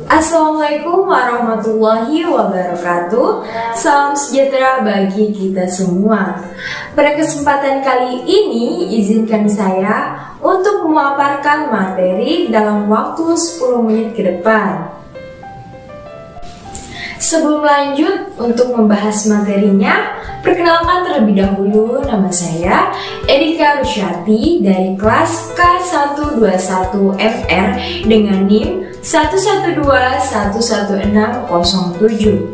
Assalamualaikum warahmatullahi wabarakatuh. Salam sejahtera bagi kita semua. Pada kesempatan kali ini, izinkan saya untuk memaparkan materi dalam waktu 10 menit ke depan. Sebelum lanjut untuk membahas materinya, perkenalkan terlebih dahulu, nama saya Erika Rusyati dari kelas K121MR dengan NIM 112-11607.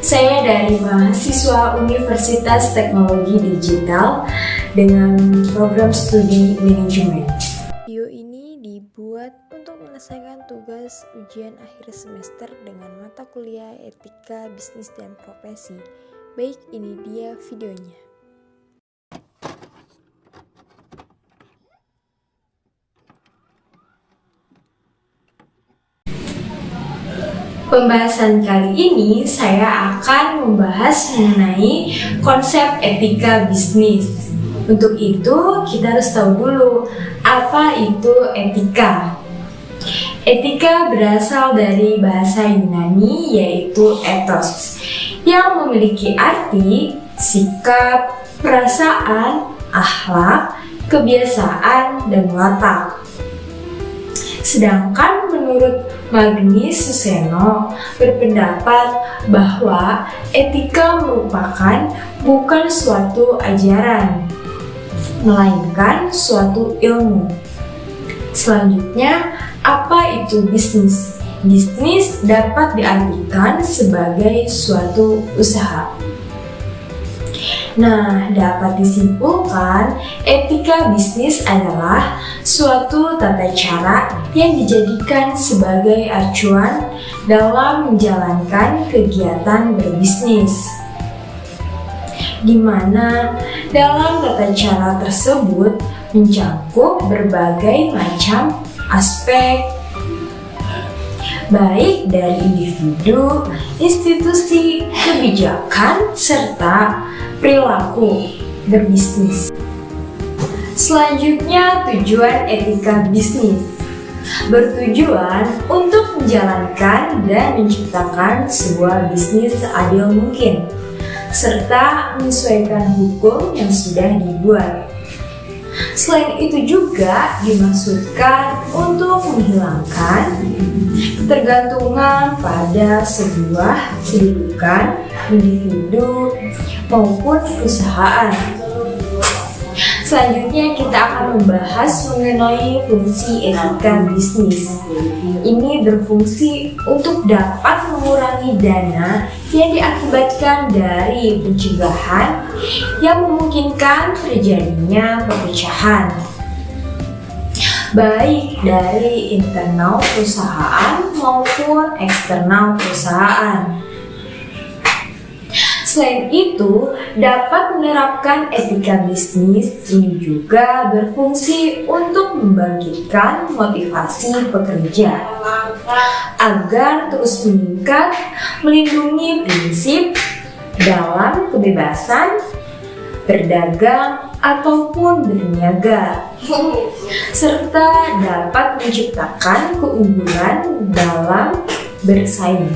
Saya dari mahasiswa Universitas Teknologi Digital dengan program studi manajemen. Video ini dibuat untuk menyelesaikan tugas ujian akhir semester dengan mata kuliah Etika Bisnis dan Profesi. Baik, ini dia videonya. Pembahasan kali ini saya akan membahas mengenai konsep etika bisnis. Untuk itu kita harus tahu dulu apa itu etika. Etika berasal dari bahasa Yunani yaitu ethos yang memiliki arti sikap, perasaan, akhlak, kebiasaan, dan watak. Sedangkan menurut Magnus Suseno berpendapat bahwa etika merupakan bukan suatu ajaran, melainkan suatu ilmu. Selanjutnya, apa itu bisnis? Bisnis dapat diartikan sebagai suatu usaha. Nah, dapat disimpulkan, etika bisnis adalah suatu tata cara yang dijadikan sebagai acuan dalam menjalankan kegiatan berbisnis, di mana dalam tata cara tersebut mencakup berbagai macam aspek, baik dari individu, institusi, kebijakan, serta perilaku berbisnis. Selanjutnya, tujuan etika bisnis bertujuan untuk menjalankan dan menciptakan sebuah bisnis seadil mungkin, serta menyesuaikan hukum yang sudah dibuat. Selain itu juga dimaksudkan untuk menghilangkan ketergantungan pada sebuah kedudukan individu maupun perusahaan. Selanjutnya kita akan membahas mengenai fungsi etika bisnis. Ini berfungsi untuk dapat mengurangi dana yang diakibatkan dari pencegahan yang memungkinkan terjadinya perpecahan, baik dari internal perusahaan maupun eksternal perusahaan. Selain itu, dapat menerapkan etika bisnis ini juga berfungsi untuk membangkitkan motivasi pekerja agar terus meningkat, melindungi prinsip dalam kebebasan berdagang ataupun berniaga, serta dapat menciptakan keunggulan dalam bersaing.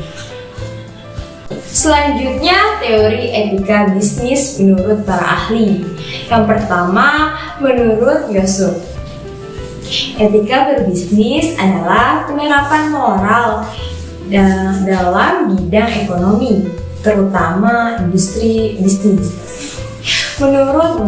Selanjutnya, teori etika bisnis menurut para ahli. Yang pertama, menurut Yosuf, etika berbisnis adalah penerapan moral dalam bidang ekonomi, terutama industri bisnis. Menurut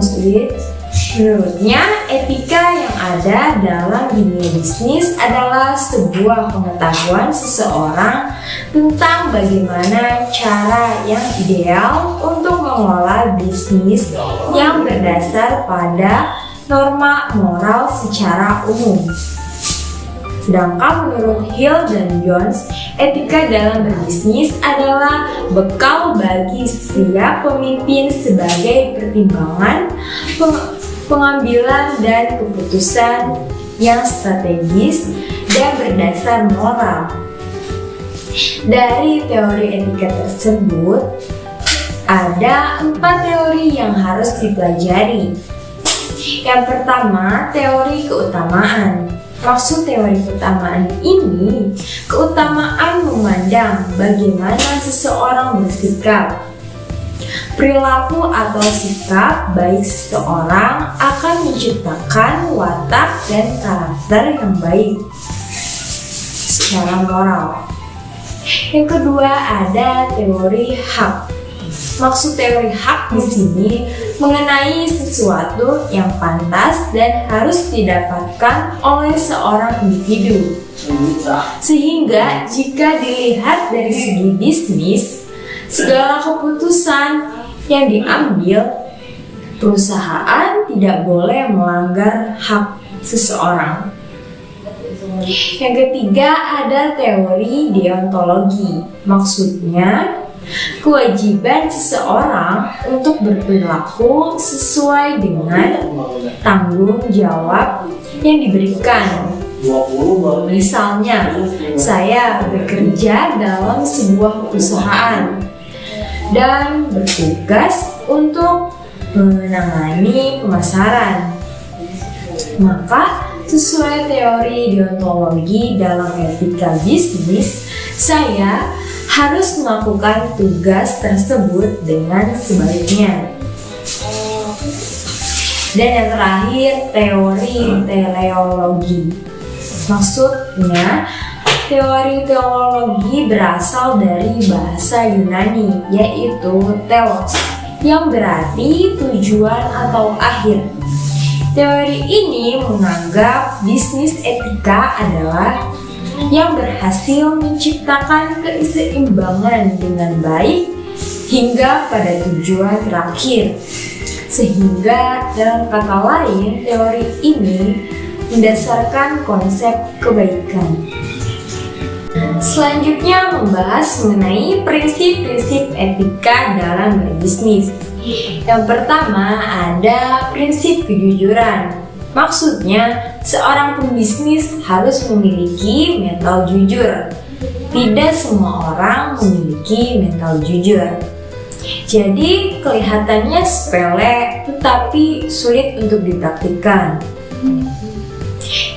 menurutnya, etika yang ada dalam dunia bisnis adalah sebuah pengetahuan seseorang tentang bagaimana cara yang ideal untuk mengelola bisnis yang berdasar pada norma moral secara umum. Sedangkan menurut Hill dan Jones, etika dalam berbisnis adalah bekal bagi setiap pemimpin sebagai pertimbangan pengambilan dan keputusan yang strategis dan berdasar moral. Dari teori etika tersebut, ada 4 teori yang harus dipelajari. Yang pertama, teori keutamaan. Maksud teori keutamaan ini, keutamaan bagaimana seseorang bersikap. Perilaku atau sikap baik seseorang akan menciptakan watak dan karakter yang baik secara moral. Yang kedua ada teori hak. Maksud teori hak di sini mengenai sesuatu yang pantas dan harus didapatkan oleh seorang individu. Sehingga jika dilihat dari segi bisnis, segala keputusan yang diambil perusahaan tidak boleh melanggar hak seseorang. Yang ketiga ada teori deontologi. Maksudnya kewajiban seseorang untuk berperilaku sesuai dengan tanggung jawab yang diberikan. Misalnya, saya bekerja dalam sebuah perusahaan dan bertugas untuk menangani pemasaran. Maka, sesuai teori deontologi dalam etika bisnis, saya harus melakukan tugas tersebut dengan sebaiknya. Dan yang terakhir, teori teleologi. Maksudnya, teori teleologi berasal dari bahasa Yunani, yaitu telos, yang berarti tujuan atau akhir. Teori ini menganggap bisnis etika adalah yang berhasil menciptakan keseimbangan dengan baik hingga pada tujuan terakhir. Sehingga dalam kata lain, teori ini mendasarkan konsep kebaikan. Selanjutnya membahas mengenai prinsip-prinsip etika dalam berbisnis. Yang pertama ada prinsip kejujuran. Maksudnya, seorang pembisnis harus memiliki mental jujur. Tidak semua orang memiliki mental jujur. Jadi, kelihatannya sepele, tetapi sulit untuk dipraktikkan.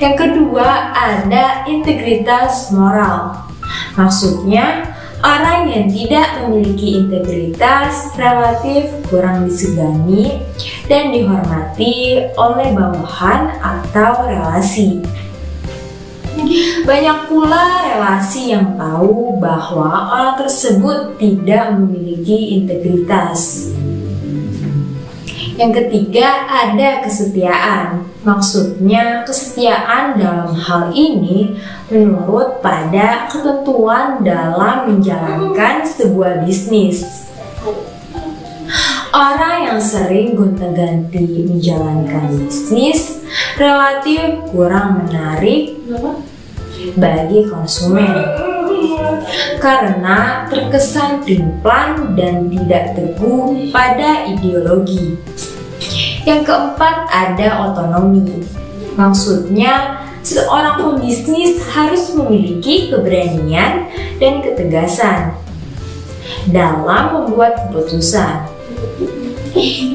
Yang kedua, ada integritas moral. Maksudnya, orang yang tidak memiliki integritas relatif kurang disegani dan dihormati oleh bawahan atau relasi. Banyak pula relasi yang tahu bahwa orang tersebut tidak memiliki integritas. Yang ketiga ada kesetiaan. Maksudnya kesetiaan dalam hal ini menurut pada ketentuan dalam menjalankan sebuah bisnis. Orang yang sering gonta-ganti menjalankan bisnis relatif kurang menarik bagi konsumen karena terkesan pelin-pelan dan tidak teguh pada ideologi. Yang keempat ada otonomi. Maksudnya seorang pembisnis harus memiliki keberanian dan ketegasan dalam membuat keputusan,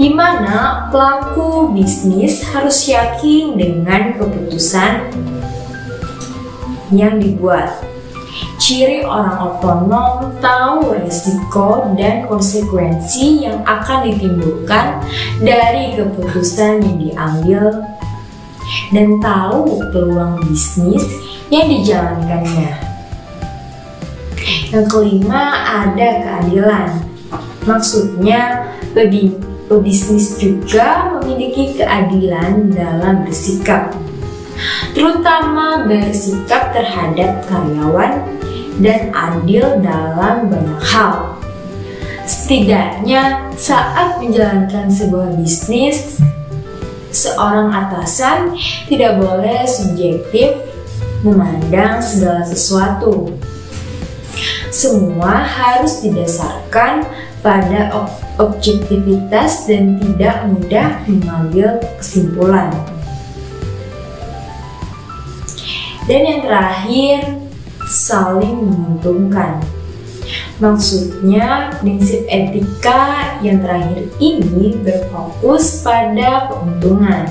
di mana pelaku bisnis harus yakin dengan keputusan yang dibuat. Ciri orang otonom tahu risiko dan konsekuensi yang akan ditimbulkan dari keputusan yang diambil dan tahu peluang bisnis yang dijalankannya. Yang kelima ada keadilan. Maksudnya pebisnis juga memiliki keadilan dalam bersikap, terutama bersikap terhadap karyawan dan adil dalam banyak hal. Setidaknya saat menjalankan sebuah bisnis, seorang atasan tidak boleh subjektif memandang segala sesuatu. Semua harus didasarkan pada objektivitas dan tidak mudah mengambil kesimpulan. Dan yang terakhir, saling menguntungkan. Maksudnya, prinsip etika yang terakhir ini berfokus pada keuntungan.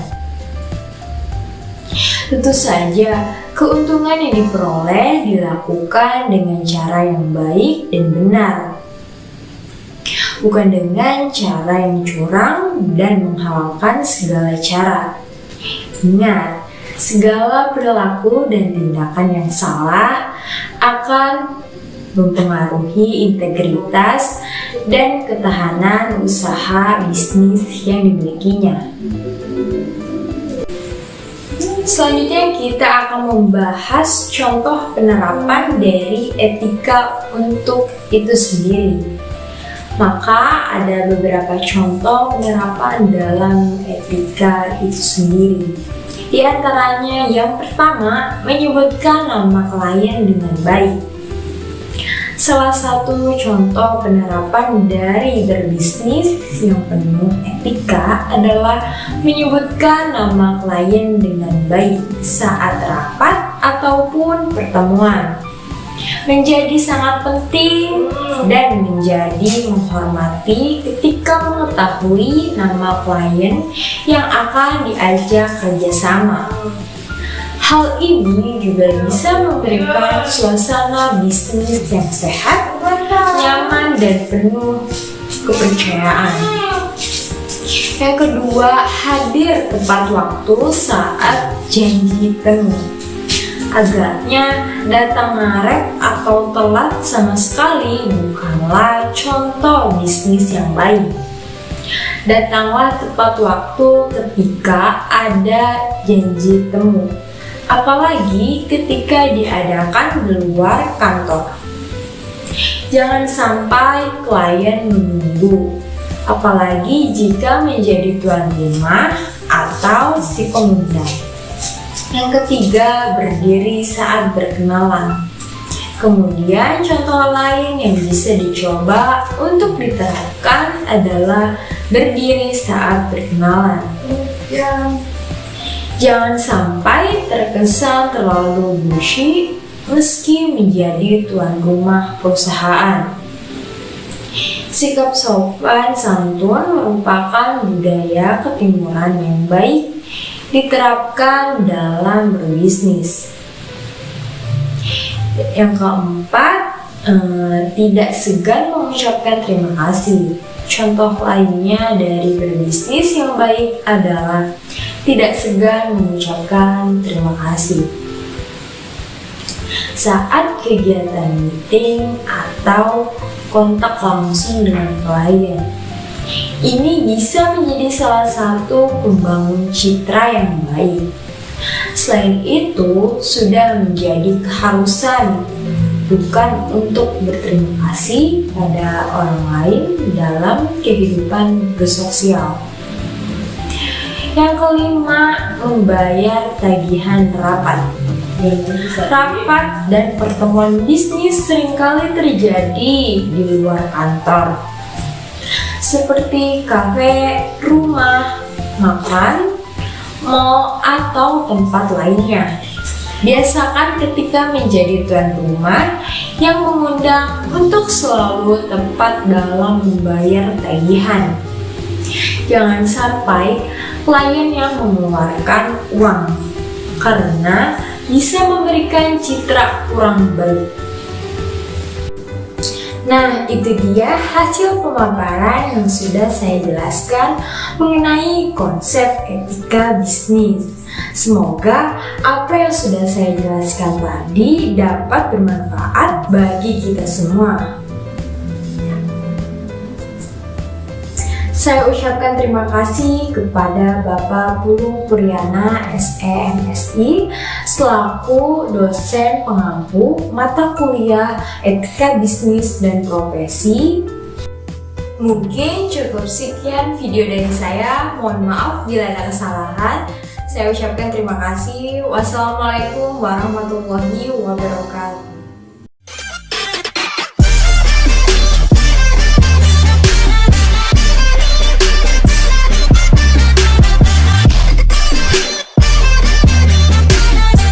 Tentu saja, Keuntungan yang diperoleh dilakukan dengan cara yang baik dan benar, bukan dengan cara yang curang dan menghalalkan segala cara. Ingat, segala perilaku dan tindakan yang salah akan mempengaruhi integritas dan ketahanan usaha bisnis yang dimilikinya. Selanjutnya kita akan membahas contoh penerapan dari etika untuk itu sendiri. Maka ada beberapa contoh penerapan dalam etika itu sendiri. Di antaranya yang pertama, menyebutkan nama klien dengan baik. Salah satu contoh penerapan dari berbisnis yang penuh etika adalah menyebutkan nama klien dengan baik saat rapat ataupun pertemuan. Menjadi sangat penting dan menjadi menghormati ketika mengetahui nama klien yang akan diajak kerjasama. Hal ini juga bisa memberikan suasana bisnis yang sehat, nyaman, dan penuh kepercayaan. Yang kedua, hadir tepat waktu saat janji temu. Agaknya datang ngaret atau telat sama sekali bukanlah contoh bisnis yang baik. Datanglah tepat waktu ketika ada janji temu, apalagi ketika diadakan di luar kantor. Jangan sampai klien menunggu, apalagi jika menjadi tuan rumah atau si pengundang. Yang ketiga, berdiri saat berkenalan. Kemudian contoh lain yang bisa dicoba untuk diterapkan adalah berdiri saat berkenalan. Jangan sampai terkesan terlalu pushy meski menjadi tuan rumah perusahaan. Sikap sopan santun merupakan budaya ketimuran yang baik diterapkan dalam berbisnis. Yang keempat, tidak segan mengucapkan terima kasih. Contoh lainnya dari berbisnis yang baik adalah tidak segan mengucapkan terima kasih saat kegiatan meeting atau kontak langsung dengan klien. Ini bisa menjadi salah satu pembangun citra yang baik. Selain itu, sudah menjadi keharusan bukan untuk berterima kasih pada orang lain dalam kehidupan bersosial. Yang kelima, membayar tagihan rapat. Rapat dan pertemuan bisnis seringkali terjadi di luar kantor, seperti kafe, rumah makan, mal, atau tempat lainnya. Biasakan ketika menjadi tuan rumah yang mengundang untuk selalu tepat dalam membayar tagihan. Jangan sampai klien yang mengeluarkan uang karena bisa memberikan citra kurang baik. Nah, itu dia hasil pemaparan yang sudah saya jelaskan mengenai konsep etika bisnis. Semoga apa yang sudah saya jelaskan tadi dapat bermanfaat bagi kita semua. Saya ucapkan terima kasih kepada Bapak Pulung Puryana SEMSI selaku dosen pengampu mata kuliah Etika Bisnis dan Profesi. Mungkin cukup sekian video dari saya. Mohon maaf bila ada kesalahan. Saya ucapkan terima kasih. Wassalamualaikum warahmatullahi wabarakatuh.